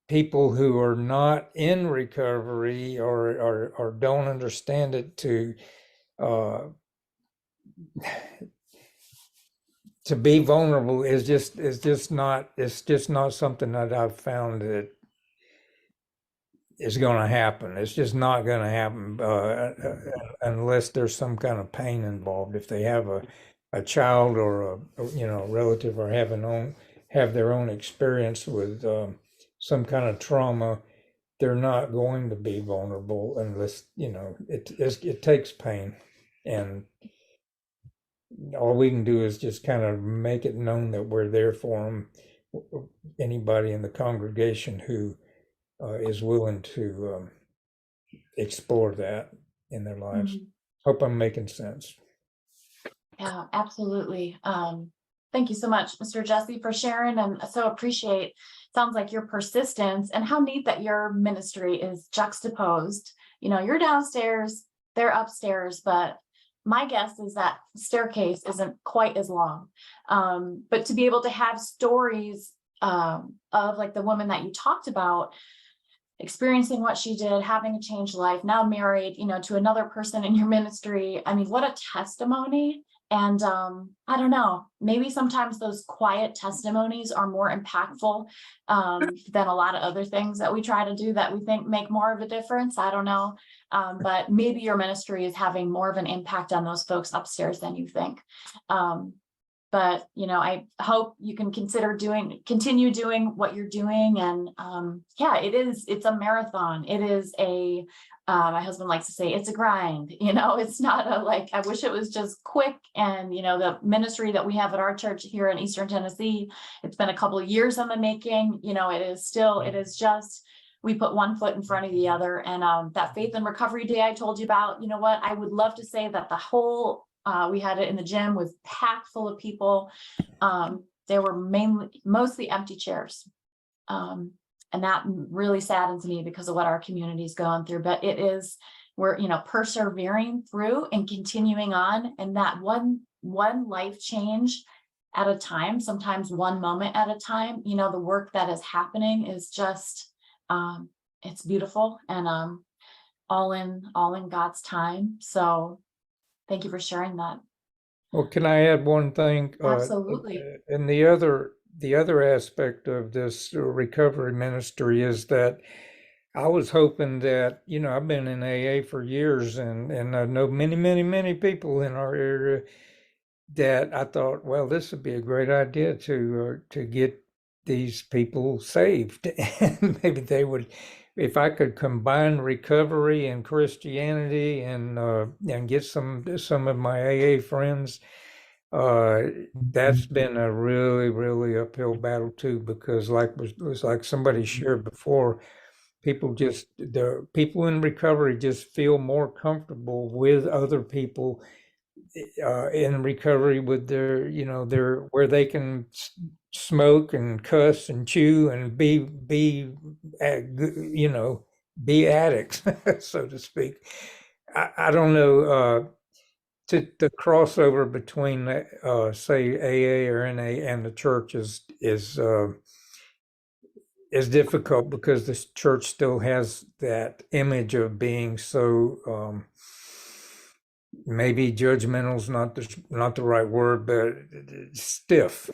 people who are not in recovery or don't understand it to be vulnerable is just not something that I've found that is going to happen. It's just not going to happen unless there's some kind of pain involved. If they have a child or a relative, or have their own experience with some kind of trauma, they're not going to be vulnerable unless it takes pain, and all we can do is just kind of make it known that we're there for them. Anybody in the congregation who is willing to explore that in their lives. Hope I'm making sense. Yeah, absolutely. Thank you so much, Mr. Jesse, for sharing, and so appreciate. Sounds like your persistence, and how neat that your ministry is juxtaposed. You're downstairs, they're upstairs, but my guess is that staircase isn't quite as long. But to be able to have stories of like the woman that you talked about, experiencing what she did, having a changed life, now married, to another person in your ministry. I mean, what a testimony. And I don't know, maybe sometimes those quiet testimonies are more impactful than a lot of other things that we try to do that we think make more of a difference. I don't know. But maybe your ministry is having more of an impact on those folks upstairs than you think. But, you know, I hope you can continue doing what you're doing. And yeah, it's a marathon. It is my husband likes to say it's a grind, you know, it's not I wish it was just quick. And, you know, the ministry that we have at our church here in Eastern Tennessee, it's been a couple of years in the making, you know, it is just, we put one foot in front of the other. And that Faith and Recovery Day I told you about, you know what, I would love to say that the whole we had it in the gym, was packed full of people. There were mostly empty chairs. And that really saddens me because of what our community is going through. But we're, you know, persevering through and continuing on. And that one life change at a time, sometimes one moment at a time, you know, the work that is happening is just, it's beautiful and all in God's time. So thank you for sharing that. Well, can I add one thing? Absolutely. And the other aspect of this recovery ministry is that I was hoping that, you know, I've been in AA for years and I know many, many, many people in our area that I thought, well, this would be a great idea to get these people saved. And maybe they would, if I could combine recovery and Christianity and get some of my AA friends, that's been a really, really uphill battle too, because was like somebody shared before, the people in recovery just feel more comfortable with other people in recovery with their, you know, where they can smoke and cuss and chew and you know, be addicts, so to speak. I don't know, the crossover between say AA or NA and the church is difficult because the church still has that image of being so maybe judgmental is not the right word, but stiff,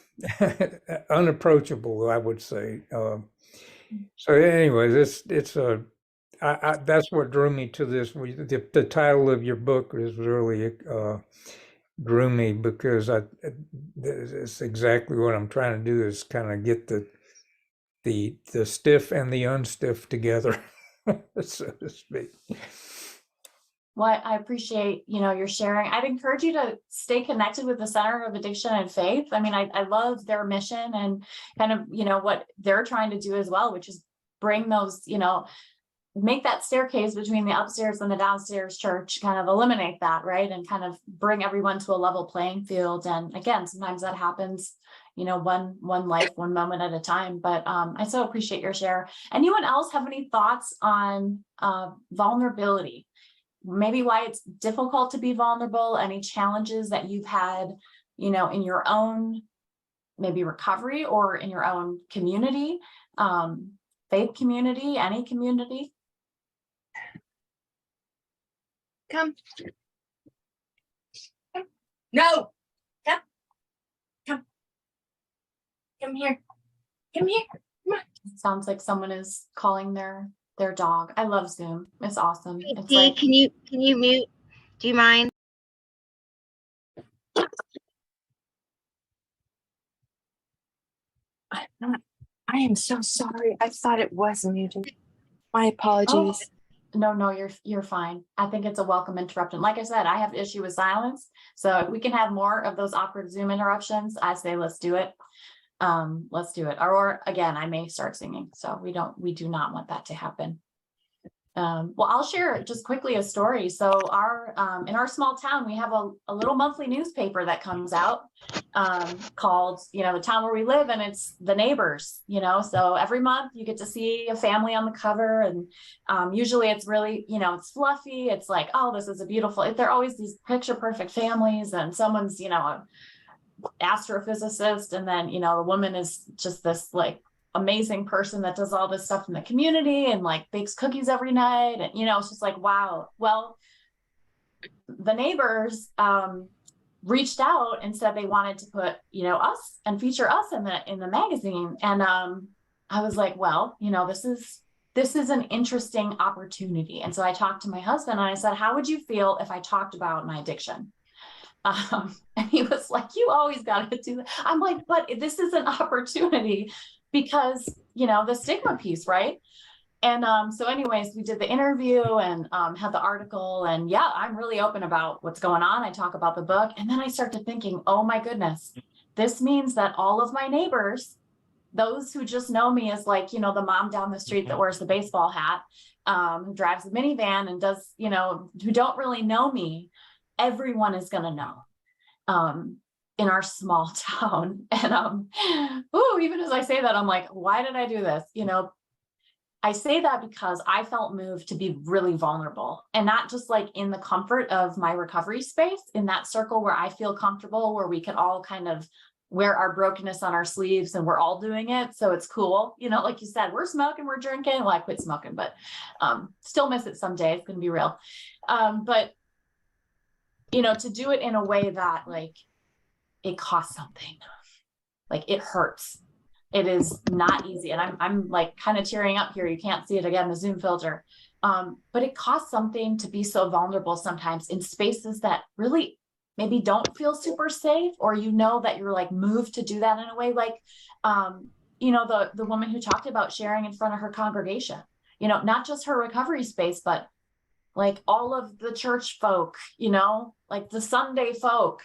unapproachable, I would say. So, anyways, that's what drew me to this. The title of your book is really drew me because it's exactly what I'm trying to do is kind of get the stiff and the unstiff together, so to speak. Well, I appreciate, you know, your sharing. I'd encourage you to stay connected with the Center of Addiction and Faith. I mean, I love their mission and kind of, you know, what they're trying to do as well, which is bring those, you know, make that staircase between the upstairs and the downstairs church, kind of eliminate that, right? And kind of bring everyone to a level playing field. And again, sometimes that happens, you know, one life, one moment at a time. But I so appreciate your share. Anyone else have any thoughts on vulnerability? Maybe why it's difficult to be vulnerable, any challenges that you've had, you know, in your own maybe recovery or in your own community, faith community, any community? Come. No. Come here. Come here. Come on. It sounds like someone is calling their dog. I love Zoom. It's awesome. It's Dee, like, can you mute? Do you mind? I'm not. I am so sorry. I thought it was muted. My apologies. no, you're fine. I think it's a welcome interruption. Like I said, I have issue with silence. So if we can have more of those awkward Zoom interruptions, I say let's do it. Let's do it. Or again, I may start singing. So we do not want that to happen. Well, I'll share just quickly a story. So in our small town, we have a little monthly newspaper that comes out called, you know, the town where we live, and it's The Neighbors, you know, so every month you get to see a family on the cover, and usually it's really, you know, it's fluffy. It's like, oh, this is a beautiful, they're always these picture perfect families, and someone's, you know, a astrophysicist, and then, you know, the woman is just this like amazing person that does all this stuff in the community and like bakes cookies every night, and you know, it's just like, wow. Well, The Neighbors reached out and said they wanted to put, us and feature us in the magazine. And I was like, well, this is an interesting opportunity. And so I talked to my husband and I said, how would you feel if I talked about my addiction? And he was like, you always got to do that. I'm like, but this is an opportunity because, the stigma piece, right? And so anyways, we did the interview and had the article, and yeah, I'm really open about what's going on. I talk about the book, and then I started thinking, oh my goodness, this means that all of my neighbors, those who just know me as like, the mom down the street that wears the baseball hat, who drives a minivan and does, who don't really know me, everyone is going to know in our small town. And even as I say that, I'm like, why did I do this? I say that because I felt moved to be really vulnerable, and not just like in the comfort of my recovery space, in that circle where I feel comfortable, where we can all kind of wear our brokenness on our sleeves and we're all doing it. So it's cool. Like you said, we're smoking, we're drinking. Well, I quit smoking, but still miss it someday. It's going to be real. But to do it in a way that like it costs something, like it hurts. It is not easy. And I'm like kind of tearing up here. You can't see it again, the Zoom filter. But it costs something to be so vulnerable sometimes in spaces that really maybe don't feel super safe, or that you're like moved to do that in a way, like the woman who talked about sharing in front of her congregation, not just her recovery space, but like all of the church folk, like the Sunday folk.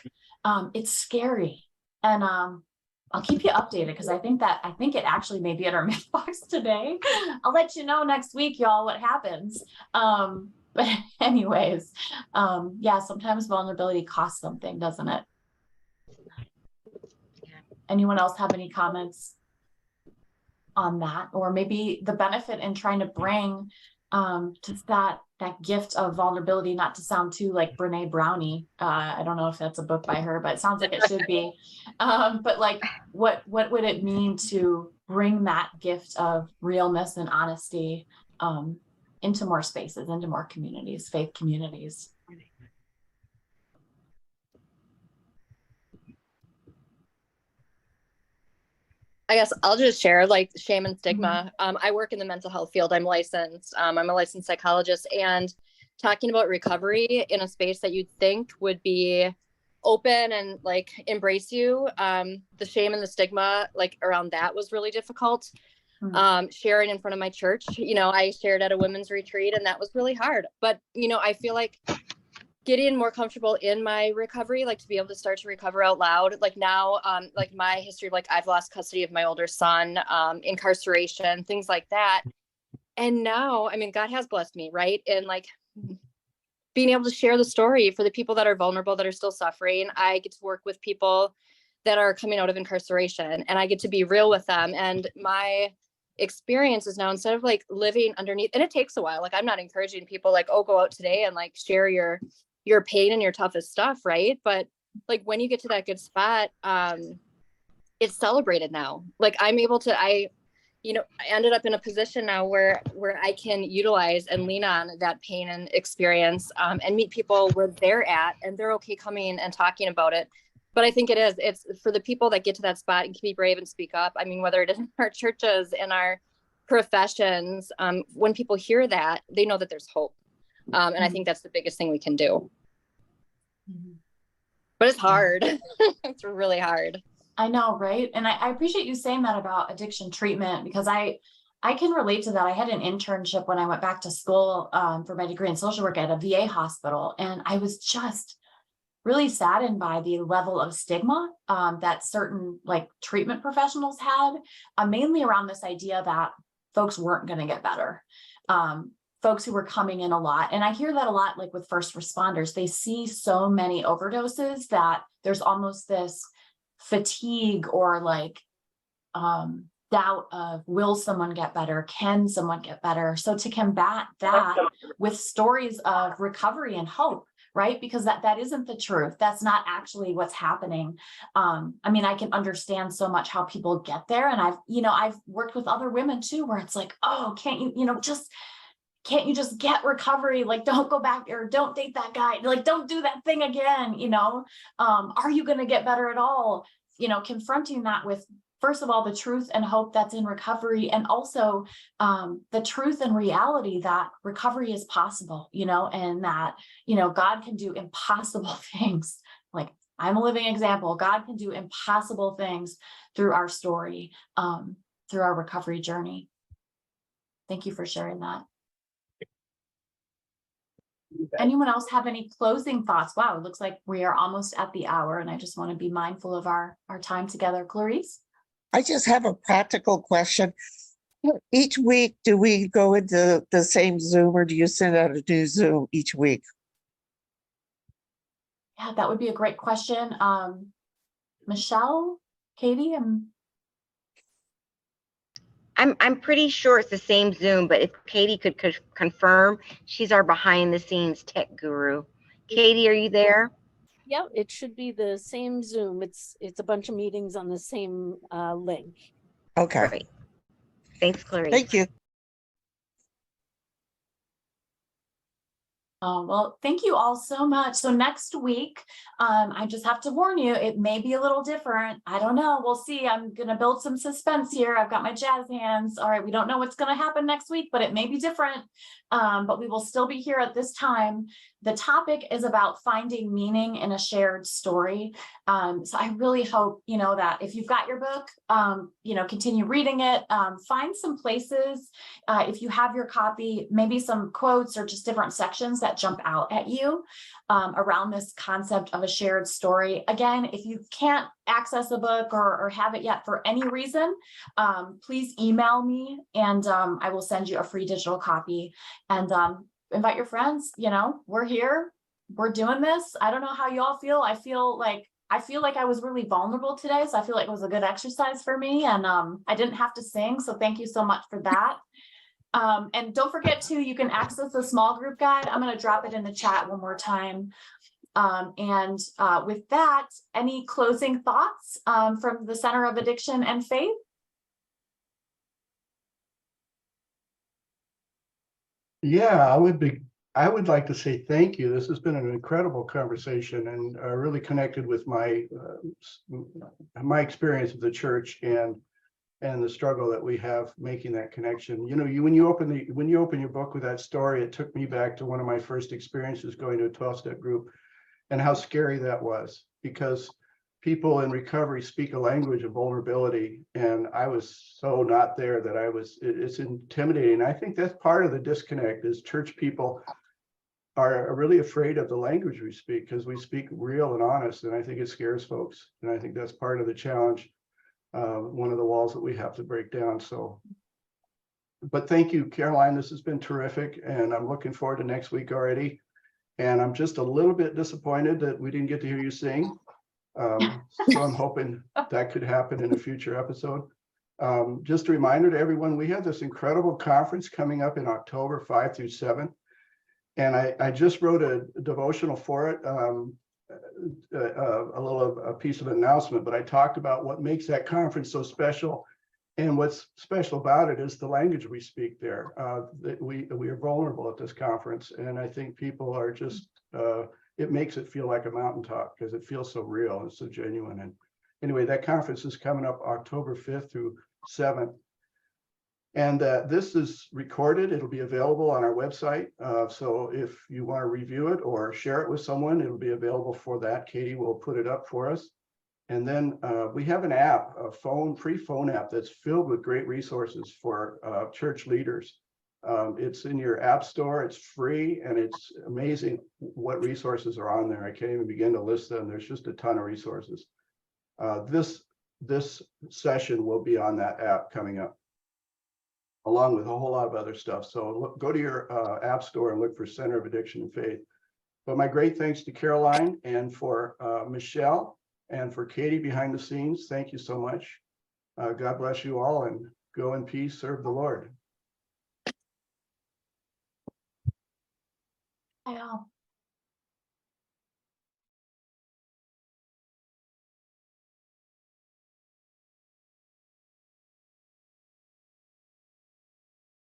It's scary. And I'll keep you updated, because I think it actually may be at our mailbox today. I'll let you know next week, y'all, what happens. But anyways, yeah, sometimes vulnerability costs something, doesn't it? Anyone else have any comments on that? Or maybe the benefit in trying to bring just that gift of vulnerability, not to sound too like Brene Brownie. I don't know if that's a book by her, but it sounds like it should be. But like, what would it mean to bring that gift of realness and honesty into more spaces, into more communities, faith communities? I guess I'll just share like shame and stigma. I work in the mental health field. I'm licensed. I'm a licensed psychologist, and talking about recovery in a space that you'd think would be open and like embrace you. The shame and the stigma like around that was really difficult. Sharing in front of my church, I shared at a women's retreat, and that was really hard. But, I feel like getting more comfortable in my recovery, like to be able to start to recover out loud, like now, like my history, like I've lost custody of my older son, incarceration, things like that. And now, I mean, God has blessed me, right? And like being able to share the story for the people that are vulnerable, that are still suffering. I get to work with people that are coming out of incarceration, and I get to be real with them. And my experience is now, instead of like living underneath, and it takes a while, like I'm not encouraging people like, oh, go out today and like share your pain and your toughest stuff, right? But like when you get to that good spot, it's celebrated now. Like I'm able to, I ended up in a position now where I can utilize and lean on that pain and experience, and meet people where they're at, and they're okay coming and talking about it. But I think it's for the people that get to that spot and can be brave and speak up. I mean, whether it is in our churches, in our professions, when people hear that, they know that there's hope. And I think that's the biggest thing we can do. But it's hard. It's really hard. I know, right? And I appreciate you saying that about addiction treatment, because I can relate to that. I had an internship when I went back to school for my degree in social work at a VA hospital. And I was just really saddened by the level of stigma that certain like treatment professionals had, mainly around this idea that folks weren't going to get better. Folks who were coming in a lot. And I hear that a lot, like with first responders, they see so many overdoses that there's almost this fatigue or like doubt of, will someone get better? Can someone get better? So to combat that with stories of recovery and hope, right? Because that isn't the truth. That's not actually what's happening. I mean, I can understand so much how people get there. And I've worked with other women too, where it's like, oh, can't you, just can't you just get recovery? Like, don't go back or don't date that guy. Like, don't do that thing again. Are you going to get better at all? Confronting that with, first of all, the truth and hope that's in recovery, and also the truth and reality that recovery is possible, and that, God can do impossible things. Like, I'm a living example. God can do impossible things through our story, through our recovery journey. Thank you for sharing that. Anyone else have any closing thoughts? Wow, it looks like we are almost at the hour, and I just want to be mindful of our time together. Clarice? I just have a practical question. Each week, do we go into the same Zoom, or do you send out a new Zoom each week? Yeah, that would be a great question. Michelle, Katie, I'm pretty sure it's the same Zoom, but if Katie could confirm, she's our behind the scenes tech guru. Katie, are you there? Yeah, it should be the same Zoom. It's a bunch of meetings on the same link. Okay. Great. Thanks, Clarice. Thank you. well, thank you all so much. So next week, I just have to warn you, it may be a little different. I don't know. We'll see. I'm going to build some suspense here. I've got my jazz hands. All right. We don't know what's going to happen next week, but it may be different. But we will still be here at this time. The topic is about finding meaning in a shared story. So I really hope, that if you've got your book, continue reading it, find some places, if you have your copy, maybe some quotes or just different sections that jump out at you around this concept of a shared story. Again, if you can't access a book or have it yet for any reason, please email me, and I will send you a free digital copy. And invite your friends. We're here, we're doing this. I don't know how you all feel. I feel like I was really vulnerable today, so I feel like it was a good exercise for me, and I didn't have to sing, so thank you so much for that. And don't forget to, you can access the small group guide. I'm going to drop it in the chat one more time. With that, any closing thoughts from the Center of Addiction and Faith? Yeah, I would like to say thank you. This has been an incredible conversation, and really connected with my experience of the church and the struggle that we have making that connection. When you open your book with that story, it took me back to one of my first experiences going to a 12-step group, and how scary that was, because people in recovery speak a language of vulnerability, and I was so not there that it's intimidating. I think that's part of the disconnect, is church people are really afraid of the language we speak, because we speak real and honest, and I think it scares folks. And I think that's part of the challenge, one of the walls that we have to break down. But thank you, Caroline. This has been terrific, and I'm looking forward to next week already. And I'm just a little bit disappointed that we didn't get to hear you sing. So I'm hoping that could happen in a future episode. Just a reminder to everyone, we have this incredible conference coming up in October 5 through 7. And I just wrote a devotional for it, a piece of announcement, but I talked about what makes that conference so special. And what's special about it is the language we speak there. That we are vulnerable at this conference. And I think people are just, it makes it feel like a mountaintop, because it feels so real and so genuine. And anyway, that conference is coming up October 5th through 7th. And this is recorded. It'll be available on our website. So if you want to review it or share it with someone, it'll be available for that. Katie will put it up for us. And then we have an app, a free phone app that's filled with great resources for church leaders. It's in your app store. It's free, and it's amazing what resources are on there. I can't even begin to list them. There's just a ton of resources. This session will be on that app coming up, along with a whole lot of other stuff. So go to your app store and look for Center of Addiction and Faith. But my great thanks to Caroline, and for Michelle, and for Katie behind the scenes. Thank you so much. God bless you all, and go in peace, serve the Lord. I know.